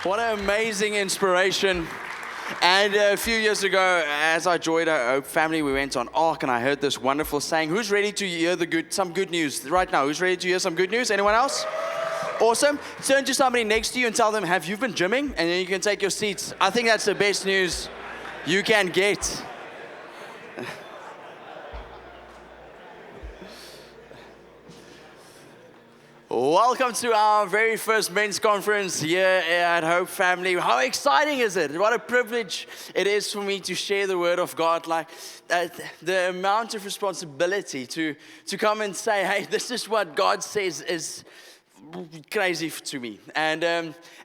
What an amazing inspiration. And a few years ago, as I joined our Hope family, we went on Ark, and I heard this wonderful saying. Who's ready to hear some good news right now? Who's ready to hear some good news? Anyone else? Awesome. Turn to somebody next to you and tell them, have you been gymming? And then you can take your seats. I think that's the best news you can get. Welcome to our very first men's conference here at Hope Family. How exciting is it? What a privilege it is for me to share the word of God. Like the amount of responsibility to come and say, hey, this is what God says is crazy to me. And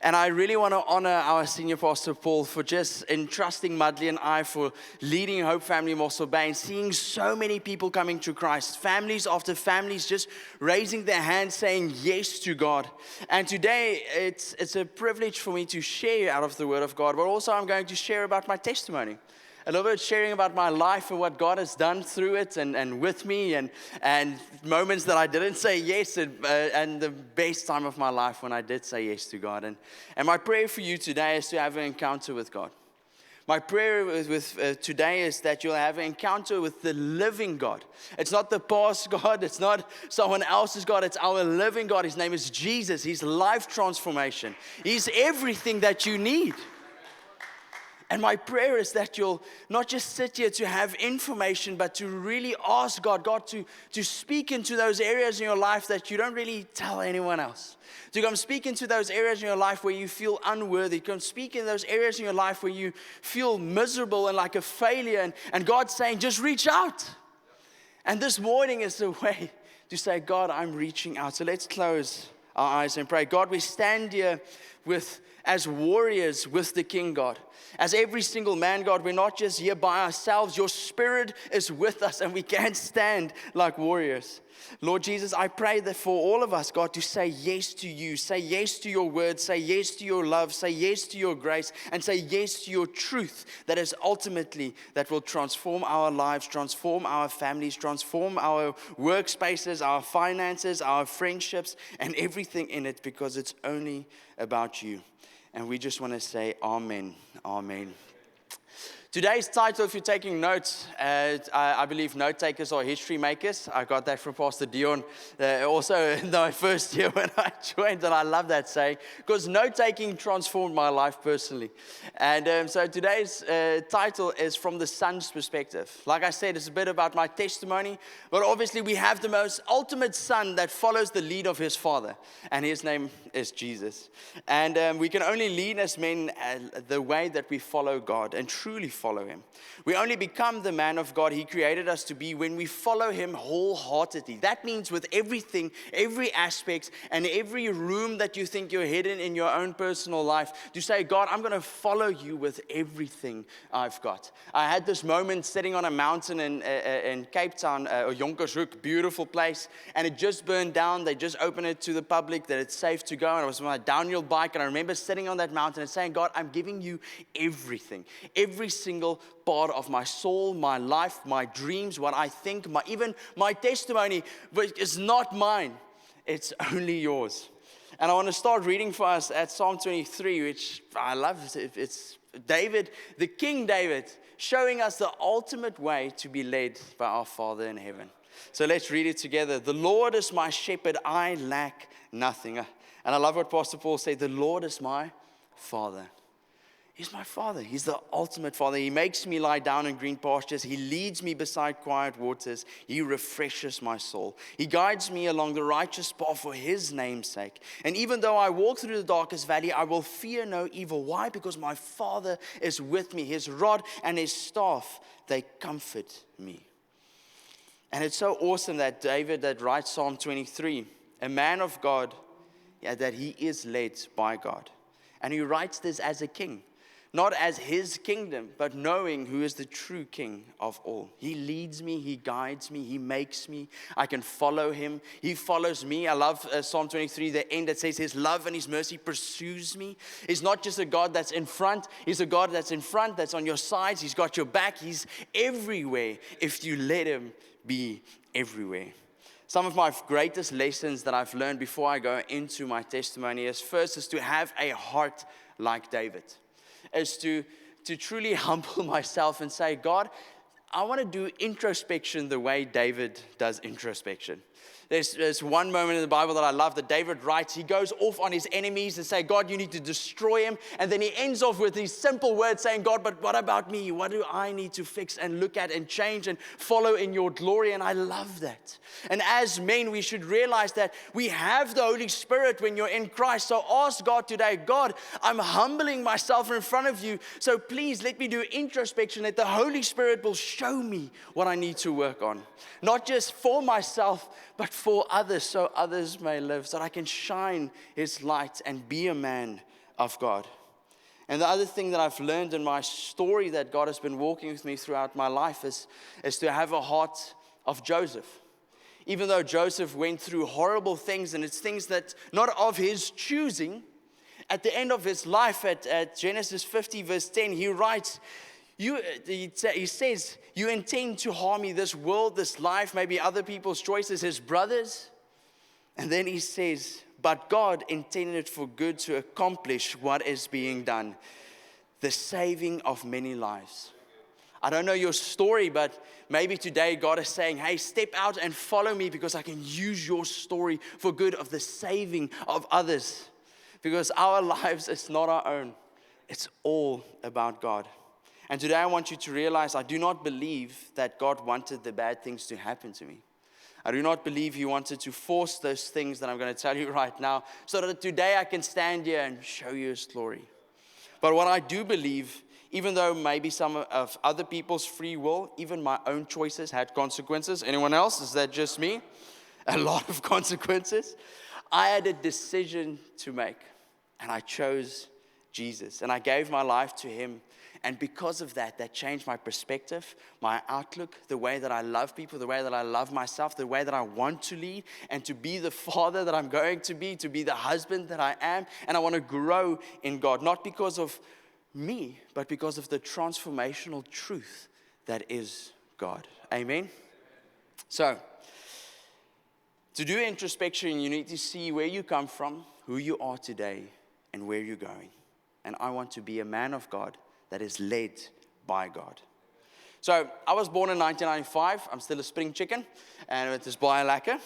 I really want to honor our senior pastor Paul for just entrusting Mudley and I for leading Hope Family Mossel Bay and seeing so many people coming to Christ, families after families just raising their hands saying yes to God. And today it's a privilege for me to share out of the word of God, but also I'm going to share about my testimony. A little bit sharing about my life and what God has done through it and with me and moments that I didn't say yes and the best time of my life when I did say yes to God. And my prayer for you today is to have an encounter with God. My prayer today is that you'll have an encounter with the living God. It's not the past God. It's not someone else's God. It's our living God. His name is Jesus. He's life transformation. He's everything that you need. And my prayer is that you'll not just sit here to have information, but to really ask God to speak into those areas in your life that you don't really tell anyone else. To come speak into those areas in your life where you feel unworthy. Come speak in those areas in your life where you feel miserable and like a failure. And God's saying, just reach out. And this morning is the way to say, God, I'm reaching out. So let's close our eyes and pray. God, we stand here as warriors with the King, God. As every single man, God, we're not just here by ourselves. Your Spirit is with us and we can stand like warriors. Lord Jesus, I pray that for all of us, God, to say yes to you, say yes to your word, say yes to your love, say yes to your grace, and say yes to your truth that is ultimately, that will transform our lives, transform our families, transform our workspaces, our finances, our friendships, and everything in it, because it's only about you. And we just want to say amen, amen. Today's title, if you're taking notes, I believe note takers are history makers. I got that from Pastor Dion also in my first year when I joined, and I love that saying because note taking transformed my life personally. And so today's title is From the Son's Perspective. Like I said, it's a bit about my testimony, but obviously we have the most ultimate son that follows the lead of his father, and his name is Jesus. And we can only lead as men the way that we follow God and truly follow him. We only become the man of God he created us to be when we follow him wholeheartedly. That means with everything, every aspect, and every room that you think you're hidden in your own personal life, to say, God, I'm going to follow you with everything I've got. I had this moment sitting on a mountain in Cape Town, or Jonkershoek, beautiful place, and it just burned down. They just opened it to the public that it's safe to go, and I was on my downhill bike, and I remember sitting on that mountain and saying, God, I'm giving you everything, every single part of my soul, my life, my dreams, what I think, even my testimony, but it's not mine. It's only yours. And I want to start reading for us at Psalm 23, which I love. It's David, the King David, showing us the ultimate way to be led by our Father in heaven. So let's read it together. The Lord is my shepherd, I lack nothing. And I love what Pastor Paul said, the Lord is my Father. He's my Father. He's the ultimate Father. He makes me lie down in green pastures. He leads me beside quiet waters. He refreshes my soul. He guides me along the righteous path for his name's sake. And even though I walk through the darkest valley, I will fear no evil. Why? Because my Father is with me. His rod and his staff, they comfort me. And it's so awesome that David, that writes Psalm 23, a man of God, that he is led by God. And he writes this as a king. Not as his kingdom, but knowing who is the true king of all. He leads me, he guides me, he makes me. I can follow him. He follows me. I love Psalm 23, the end that says his love and his mercy pursues me. He's not just a God that's in front. He's a God that's in front, that's on your sides. He's got your back. He's everywhere if you let him be everywhere. Some of my greatest lessons that I've learned before I go into my testimony is first is to have a heart like David. Is to truly humble myself and say, God, I want to do introspection the way David does introspection. There's one moment in the Bible that I love that David writes. He goes off on his enemies and say, God, you need to destroy him. And then he ends off with these simple words saying, God, but what about me? What do I need to fix and look at and change and follow in your glory? And I love that. And as men, we should realize that we have the Holy Spirit when you're in Christ. So ask God today, God, I'm humbling myself in front of you. So please let me do introspection that the Holy Spirit will show me what I need to work on. Not just for myself, but for others, so others may live, so that I can shine His light and be a man of God. And the other thing that I've learned in my story that God has been walking with me throughout my life is to have a heart of Joseph. Even though Joseph went through horrible things, and it's things that not of his choosing, at the end of his life, at Genesis 50 verse 10, he writes, he says, you intend to harm me, this world, this life, maybe other people's choices, his brothers. And then he says, but God intended it for good to accomplish what is being done, the saving of many lives. I don't know your story, but maybe today God is saying, hey, step out and follow me because I can use your story for good of the saving of others. Because our lives is not our own. It's all about God. And today I want you to realize I do not believe that God wanted the bad things to happen to me. I do not believe He wanted to force those things that I'm going to tell you right now so that today I can stand here and show you His glory. But what I do believe, even though maybe some of other people's free will, even my own choices had consequences. Anyone else? Is that just me? A lot of consequences. I had a decision to make, and I chose Jesus, and I gave my life to Him. And because of that, that changed my perspective, my outlook, the way that I love people, the way that I love myself, the way that I want to lead, and to be the father that I'm going to be the husband that I am. And I want to grow in God, not because of me, but because of the transformational truth that is God. Amen? So, to do introspection, you need to see where you come from, who you are today, and where you're going. And I want to be a man of God that is led by God. So I was born in 1995. I'm still a spring chicken, and it is baie lekker.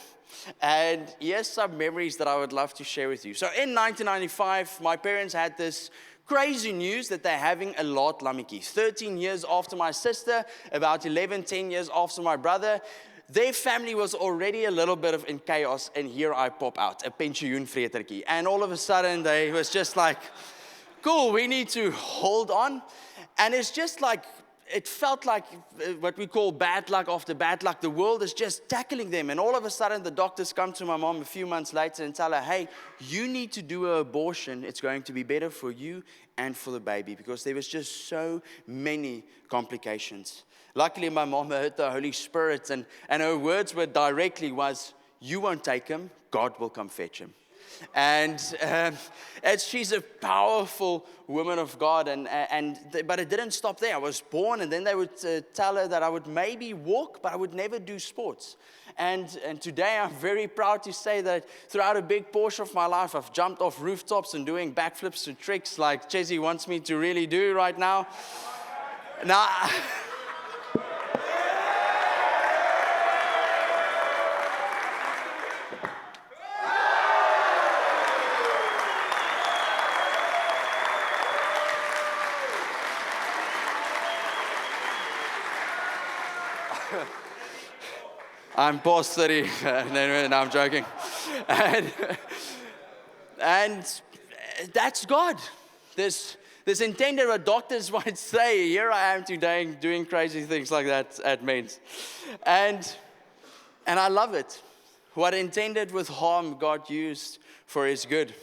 And here's some memories that I would love to share with you. So in 1995, my parents had this crazy news that they're having a lot lammetjies. 13 years after my sister, about 10 years after my brother. Their family was already a little bit in chaos, and here I pop out, a pensioenvretertjie. And all of a sudden, they was just like, cool, we need to hold on. And it's just like, it felt like what we call bad luck after bad luck. The world is just tackling them. And all of a sudden, the doctors come to my mom a few months later and tell her, hey, you need to do an abortion. It's going to be better for you and for the baby, because there was just so many complications. Luckily, my mom heard the Holy Spirit, and her words were directly was, you won't take him, God will come fetch him. And she's a powerful woman of God, but it didn't stop there. I was born, and then they would tell her that I would maybe walk, but I would never do sports. And today I'm very proud to say that throughout a big portion of my life, I've jumped off rooftops and doing backflips and tricks like Chezzy wants me to really do right now. Now. I'm past 30. No, I'm joking. And that's God. This intended, what doctors might say, here I am today doing crazy things like that at men's. And I love it. What intended with harm, God used for His good.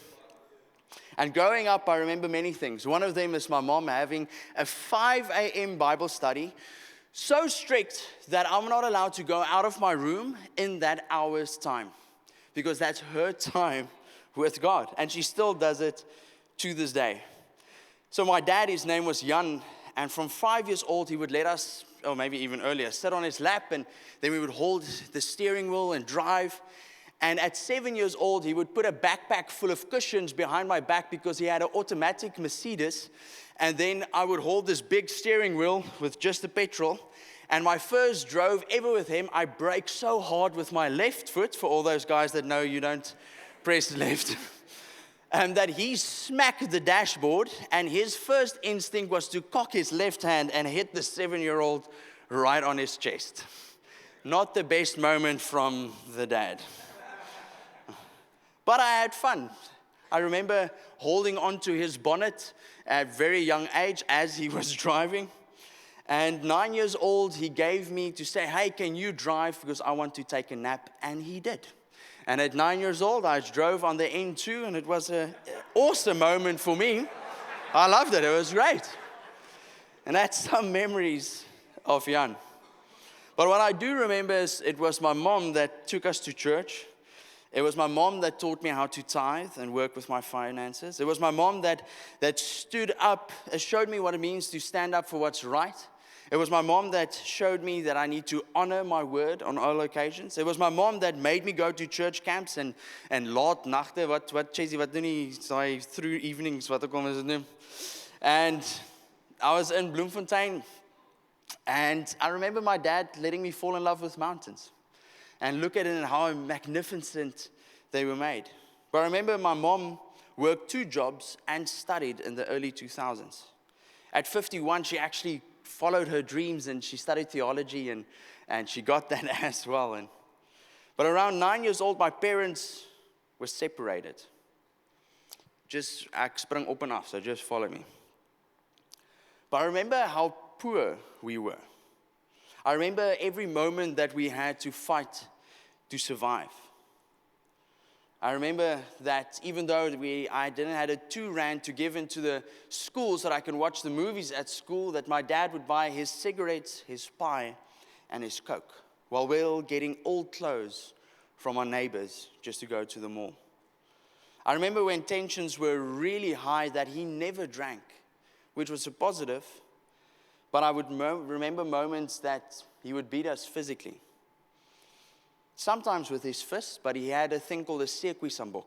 And growing up, I remember many things. One of them is my mom having a 5 a.m. Bible study, so strict that I'm not allowed to go out of my room in that hour's time, because that's her time with God. And she still does it to this day. So my dad, his name was Jan, and from 5 years old, he would let us or maybe even earlier, sit on his lap, and then we would hold the steering wheel and drive. And at 7 years old, he would put a backpack full of cushions behind my back because he had an automatic Mercedes. And then I would hold this big steering wheel with just the petrol. And my first drove ever with him, I braked so hard with my left foot, for all those guys that know you don't press left, that he smacked the dashboard, and his first instinct was to cock his left hand and hit the 7-year-old right on his chest. Not the best moment from the dad. But I had fun. I remember holding onto his bonnet at a very young age as he was driving. And 9 years old, he gave me to say, hey, can you drive? Because I want to take a nap. And he did. And at 9 years old, I drove on the N2, and it was an awesome moment for me. I loved it. It was great. And that's some memories of Jan. But what I do remember is it was my mom that took us to church. It was my mom that taught me how to tithe and work with my finances. It was my mom that stood up, showed me what it means to stand up for what's right. It was my mom that showed me that I need to honor my word on all occasions. It was my mom that made me go to church camps and laat nagte, wat Chessie, wat doen nie, saai through evenings, wat ook al is dit noem. And I was in Bloemfontein, and I remember my dad letting me fall in love with mountains. And look at it and how magnificent they were made. But I remember my mom worked 2 jobs and studied in the early 2000s. At 51, she actually followed her dreams, and she studied theology, and she got that as well. But around 9 years old, my parents were separated. Just ek spring op en af, so just follow me. But I remember how poor we were. I remember every moment that we had to fight to survive. I remember that even though I didn't have a 2 rand to give into the school so that I can watch the movies at school, that my dad would buy his cigarettes, his pie, and his Coke, while we were getting old clothes from our neighbors just to go to the mall. I remember when tensions were really high that he never drank, which was a positive, but I would remember moments that he would beat us physically. Sometimes with his fists, but he had a thing called a sequisambok.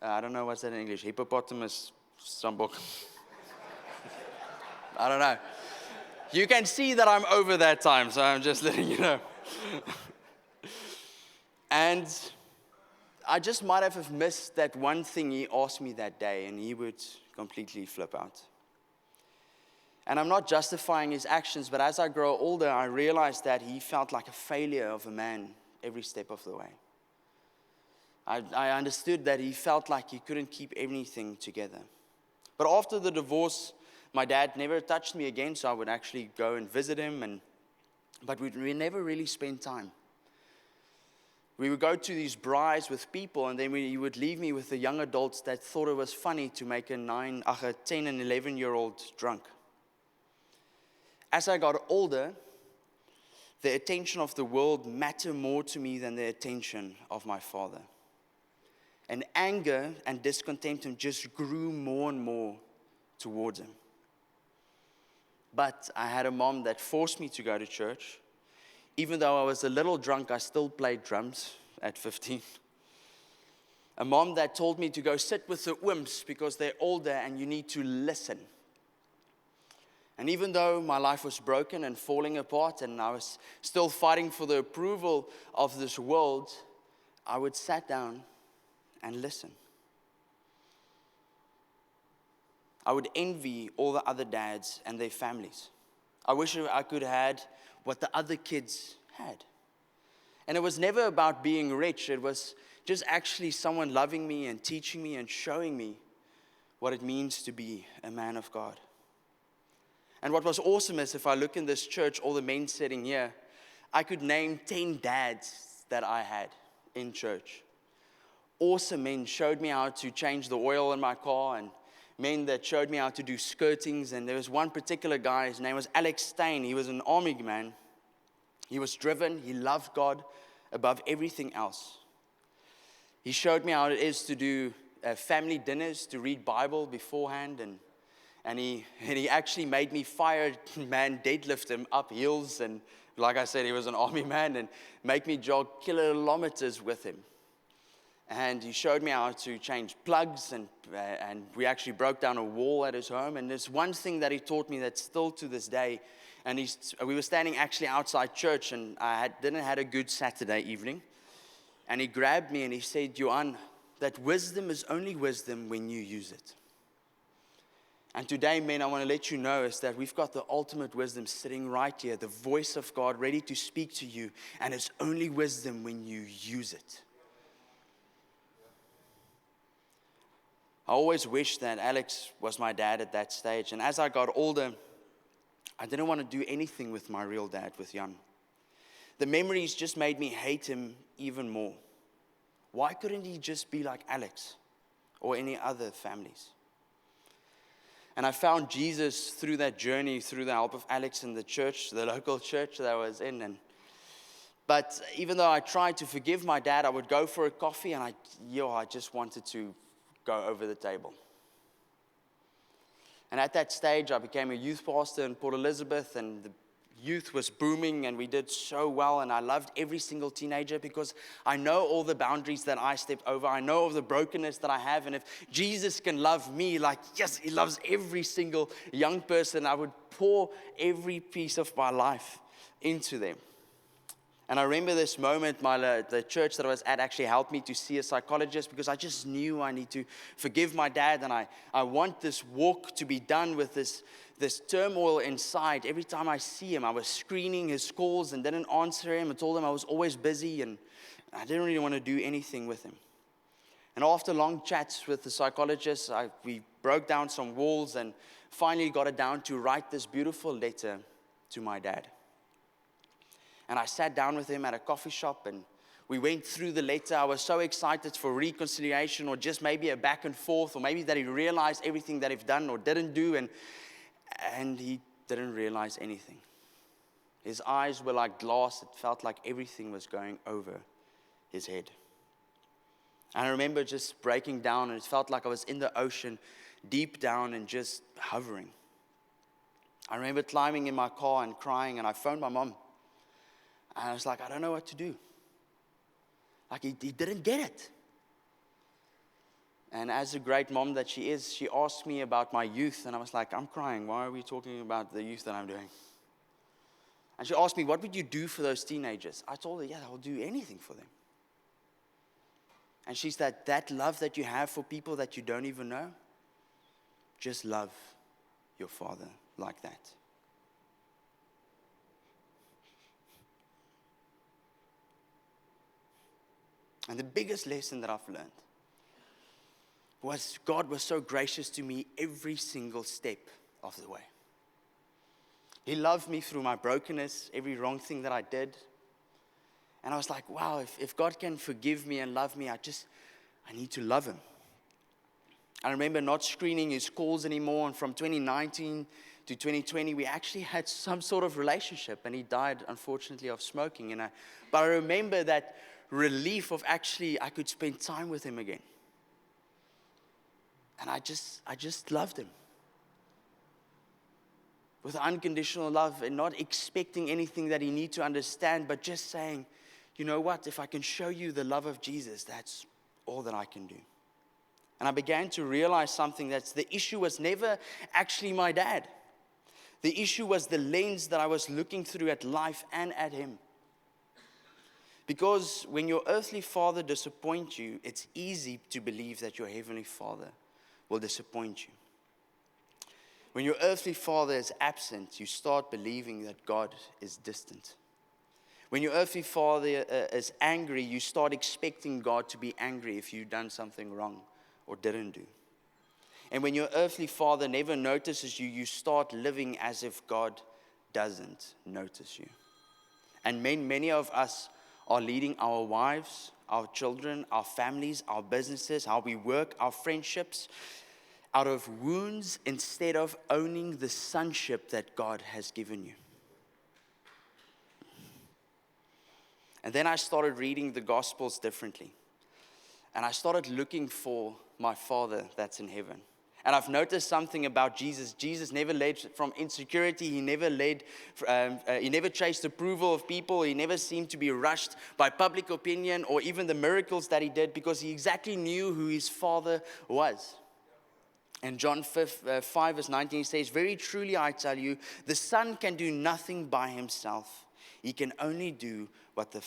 I don't know what's that in English. Hippopotamus sambok. I don't know. You can see that I'm over that time, so I'm just letting you know. And I just might have missed that one thing he asked me that day, and he would completely flip out. And I'm not justifying his actions, but as I grow older, I realized that he felt like a failure of a man every step of the way. I understood that he felt like he couldn't keep anything together. But after the divorce, my dad never touched me again, so I would actually go and visit him, but we never really spent time. We would go to these braais with people, and then he would leave me with the young adults that thought it was funny to make a 10 and 11-year-old drunk. As I got older, the attention of the world mattered more to me than the attention of my father. And anger and discontent just grew more and more towards him. But I had a mom that forced me to go to church. Even though I was a little drunk, I still played drums at 15. A mom that told me to go sit with the wimps because they're older and you need to listen. And even though my life was broken and falling apart, and I was still fighting for the approval of this world, I would sit down and listen. I would envy all the other dads and their families. I wish I could have had what the other kids had. And it was never about being rich. It was just actually someone loving me and teaching me and showing me what it means to be a man of God. And what was awesome is if I look in this church, all the men sitting here, I could name 10 dads that I had in church. Awesome men showed me how to change the oil in my car, and men that showed me how to do skirtings. And there was one particular guy, his name was Alex Stein. He was an army man. He was driven. He loved God above everything else. He showed me how it is to do family dinners, to read Bible beforehand, and And he actually made me fireman deadlift him up hills. And like I said, he was an army man, and make me jog kilometers with him. And he showed me how to change plugs, and we actually broke down a wall at his home. And there's one thing that he taught me that's still to this day. And we were standing actually outside church, and I didn't have a good Saturday evening. And he grabbed me and he said, Johan, that wisdom is only wisdom when you use it. And today, men, I want to let you know is that we've got the ultimate wisdom sitting right here, the voice of God ready to speak to you. And it's only wisdom when you use it. I always wished that Alex was my dad at that stage. And as I got older, I didn't want to do anything with my real dad, with Jan. The memories just made me hate him even more. Why couldn't he just be like Alex or any other families? And I found Jesus through that journey, through the help of Alex and the church, the local church that I was in. But even though I tried to forgive my dad, I would go for a coffee and I just wanted to go over the table. And at that stage, I became a youth pastor in Port Elizabeth, and the youth was booming, and we did so well, and I loved every single teenager because I know all the boundaries that I stepped over. I know of the brokenness that I have, and if Jesus can love me, like, yes, he loves every single young person, I would pour every piece of my life into them. And I remember this moment, the church that I was at actually helped me to see a psychologist because I just knew I need to forgive my dad, and I want this walk to be done with this turmoil inside. Every time I see him, I was screening his calls and didn't answer him. I told him I was always busy, and I didn't really want to do anything with him. And after long chats with the psychologist, we broke down some walls and finally got it down to write this beautiful letter to my dad. And I sat down with him at a coffee shop, and we went through the letter. I was so excited for reconciliation, or just maybe a back and forth, or maybe that he realized everything that he'd done or didn't do, and he didn't realize anything. His eyes were like glass. It felt like everything was going over his head. And I remember just breaking down, and it felt like I was in the ocean, deep down and just hovering. I remember climbing in my car and crying, and I phoned my mom. And I was like, I don't know what to do. Like, he didn't get it. And as a great mom that she is, she asked me about my youth. And I was like, I'm crying. Why are we talking about the youth that I'm doing? And she asked me, what would you do for those teenagers? I told her, yeah, I'll do anything for them. And she said, that love that you have for people that you don't even know, just love your father like that. And the biggest lesson that I've learned was God was so gracious to me every single step of the way. He loved me through my brokenness, every wrong thing that I did. And I was like, wow, if God can forgive me and love me, I need to love him. I remember not screening his calls anymore. And from 2019 to 2020, we actually had some sort of relationship. And he died, unfortunately, of smoking. But I remember that relief of actually I could spend time with him again. And I just loved him. With unconditional love and not expecting anything that he need to understand, but just saying, you know what, if I can show you the love of Jesus, that's all that I can do. And I began to realize something, that the issue was never actually my dad. The issue was the lens that I was looking through at life and at him. Because when your earthly father disappoints you, it's easy to believe that your heavenly Father will disappoint you. When your earthly father is absent, you start believing that God is distant. When your earthly father is angry, you start expecting God to be angry if you've done something wrong or didn't do. And when your earthly father never notices you, you start living as if God doesn't notice you. And many of us are leading our wives, our children, our families, our businesses, how we work, our friendships, out of wounds instead of owning the sonship that God has given you. And then I started reading the Gospels differently. And I started looking for my Father that's in heaven. And I've noticed something about Jesus. Jesus never led from insecurity. He never chased approval of people. He never seemed to be rushed by public opinion or even the miracles that he did, because he exactly knew who his Father was. And John 5 verse 19 says, "Very truly I tell you, the Son can do nothing by himself. He can only do what what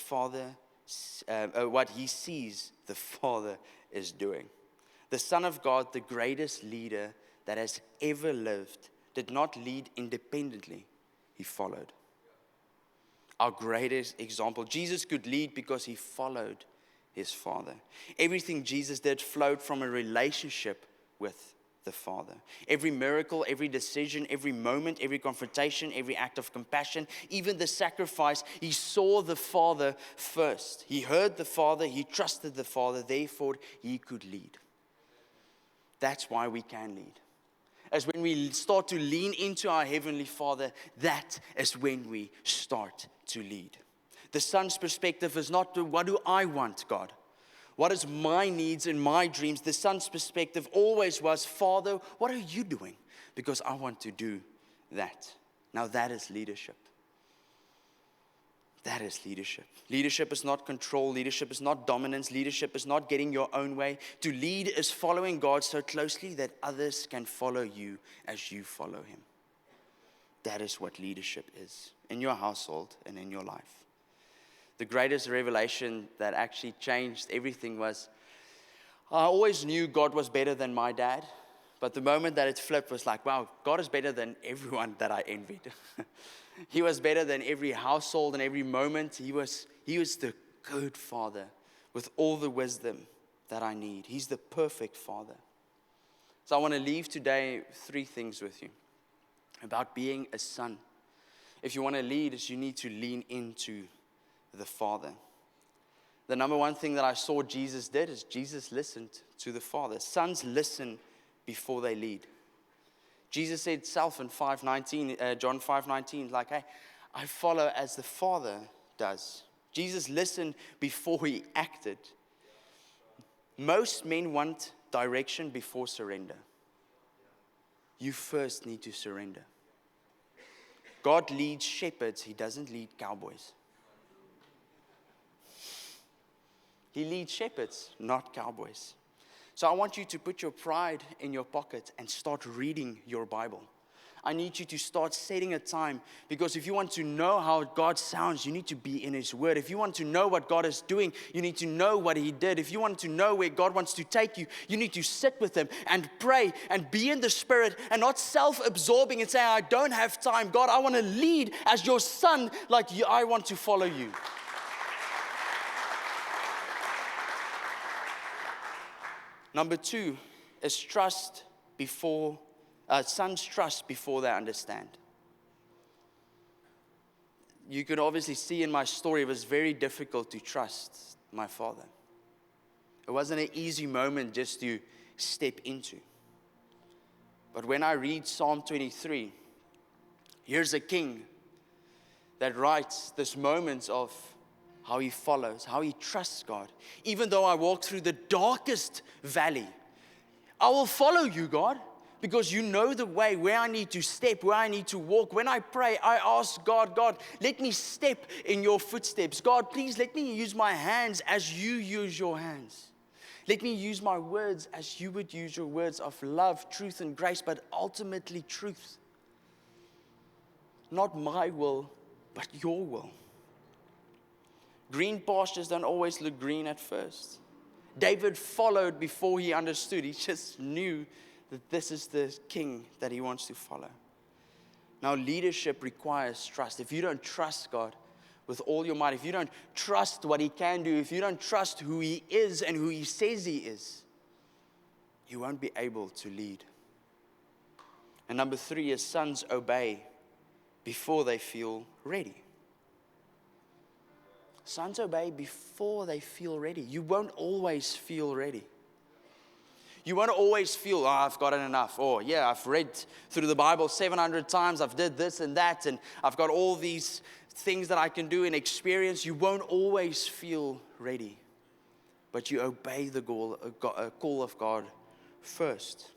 he sees the Father is doing." The Son of God, the greatest leader that has ever lived, did not lead independently. He followed. Our greatest example. Jesus could lead because he followed his Father. Everything Jesus did flowed from a relationship with the Father. Every miracle, every decision, every moment, every confrontation, every act of compassion, even the sacrifice, he saw the Father first. He heard the Father, he trusted the Father, therefore he could lead. That's why we can lead. As when we start to lean into our Heavenly Father, that is when we start to lead. The Son's perspective is not, what do I want, God? What is my needs and my dreams? The Son's perspective always was, Father, what are you doing? Because I want to do that. Now that is leadership. That is leadership. Leadership is not control. Leadership is not dominance. Leadership is not getting your own way. To lead is following God so closely that others can follow you as you follow him. That is what leadership is in your household and in your life. The greatest revelation that actually changed everything was, I always knew God was better than my dad. But the moment that it flipped was like, wow, God is better than everyone that I envied. He was better than every household and every moment. He was the good Father with all the wisdom that I need. He's the perfect Father. So I want to leave today 3 things with you about being a son. If you want to lead, you need to lean into the Father. The number one thing that I saw Jesus did is Jesus listened to the Father. Sons listen before they lead. Jesus said himself in John 5:19, like, hey, I follow as the Father does. Jesus listened before he acted. Most men want direction before surrender. You first need to surrender. God leads shepherds, he doesn't lead cowboys. He leads shepherds, not cowboys. So I want you to put your pride in your pocket and start reading your Bible. I need you to start setting a time, because if you want to know how God sounds, you need to be in his word. If you want to know what God is doing, you need to know what he did. If you want to know where God wants to take you, you need to sit with him and pray and be in the Spirit and not self-absorbing and say, I don't have time. God, I want to lead as your son, like you, I want to follow you. Number 2 is sons trust before they understand. You could obviously see in my story, it was very difficult to trust my father. It wasn't an easy moment just to step into. But when I read Psalm 23, here's a king that writes this moment of how he follows, how he trusts God. Even though I walk through the darkest valley, I will follow you, God, because you know the way, where I need to step, where I need to walk. When I pray, I ask God, let me step in your footsteps. God, please let me use my hands as you use your hands. Let me use my words as you would use your words of love, truth, and grace, but ultimately truth. Not my will, but your will. Green pastures don't always look green at first. David followed before he understood. He just knew that this is the king that he wants to follow. Now, leadership requires trust. If you don't trust God with all your might, if you don't trust what he can do, if you don't trust who he is and who he says he is, you won't be able to lead. And number 3 is sons obey before they feel ready. Sons obey before they feel ready. You won't always feel ready. You won't always feel, I've gotten enough. Or, I've read through the Bible 700 times. I've did this and that. And I've got all these things that I can do and experience. You won't always feel ready. But you obey the call of God first.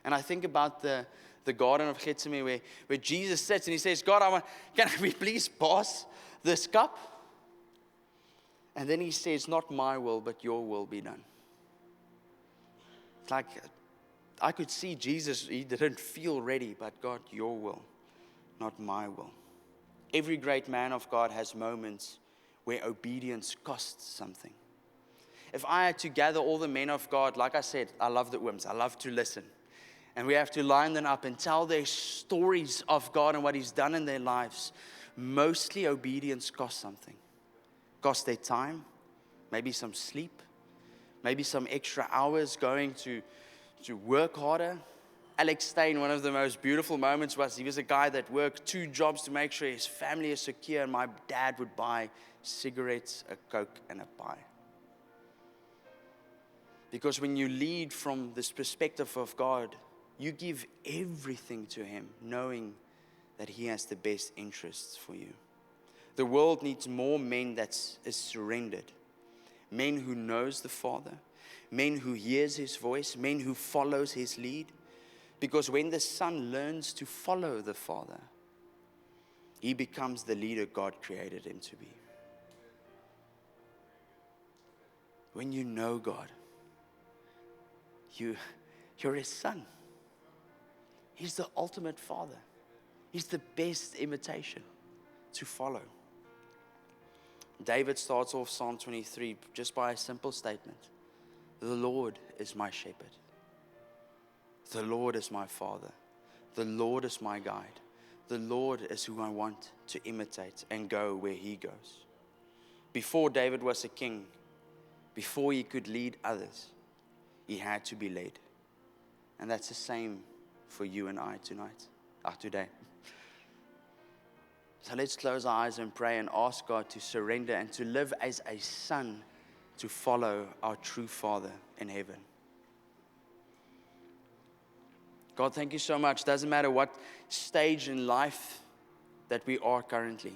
And I think about the Garden of Gethsemane where Jesus sits and he says, God, can we please pass this cup? And then he says, not my will, but your will be done. It's like, I could see Jesus, he didn't feel ready, but God, your will, not my will. Every great man of God has moments where obedience costs something. If I had to gather all the men of God, like I said, I love the Wims, I love to listen. And we have to line them up and tell their stories of God and what He's done in their lives. Mostly obedience costs something. Costs their time, maybe some sleep, maybe some extra hours going to work harder. Alex Stein, one of the most beautiful moments was, he was a guy that worked 2 jobs to make sure his family is secure, and my dad would buy cigarettes, a Coke, and a pie. Because when you lead from this perspective of God, you give everything to Him, knowing that He has the best interests for you. The world needs more men that is surrendered. Men who knows the Father. Men who hears His voice. Men who follows His lead. Because when the Son learns to follow the Father, he becomes the leader God created him to be. When you know God, you're His son. He's the ultimate Father. He's the best imitation to follow. David starts off Psalm 23 just by a simple statement. The Lord is my shepherd. The Lord is my Father. The Lord is my guide. The Lord is who I want to imitate and go where He goes. Before David was a king, before he could lead others, he had to be led. And that's the same for you and I today. So let's close our eyes and pray and ask God to surrender and to live as a son to follow our true Father in heaven. God, thank you so much. Doesn't matter what stage in life that we are currently.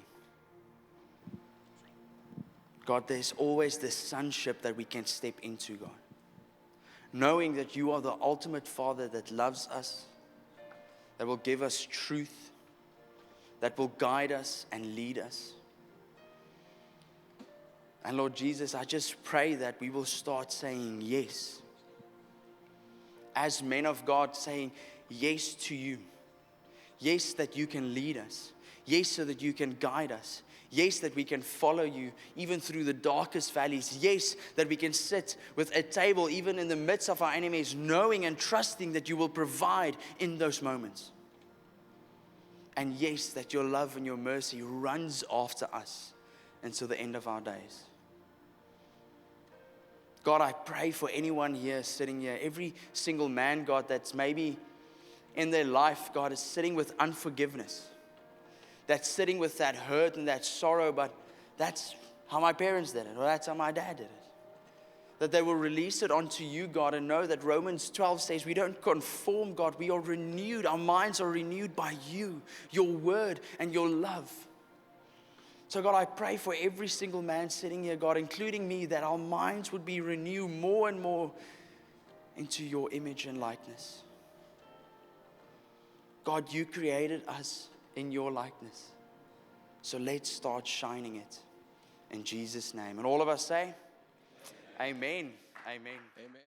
God, there's always this sonship that we can step into, God. Knowing that you are the ultimate Father that loves us, that will give us truth, that will guide us and lead us. And Lord Jesus, I just pray that we will start saying yes. As men of God, saying yes to you. Yes, that you can lead us. Yes, so that you can guide us. Yes, that we can follow you even through the darkest valleys. Yes, that we can sit with a table even in the midst of our enemies, knowing and trusting that you will provide in those moments. And yes, that your love and your mercy runs after us until the end of our days. God, I pray for anyone here, sitting here, every single man, God, that's maybe in their life, God, is sitting with unforgiveness. That's sitting with that hurt and that sorrow, but that's how my parents did it, or that's how my dad did it. That they will release it onto you, God, and know that Romans 12 says we don't conform, God, we are renewed. Our minds are renewed by you, your word, and your love. So God, I pray for every single man sitting here, God, including me, that our minds would be renewed more and more into your image and likeness. God, you created us in your likeness. So let's start shining it in Jesus' name. And all of us say, Amen. Amen. Amen.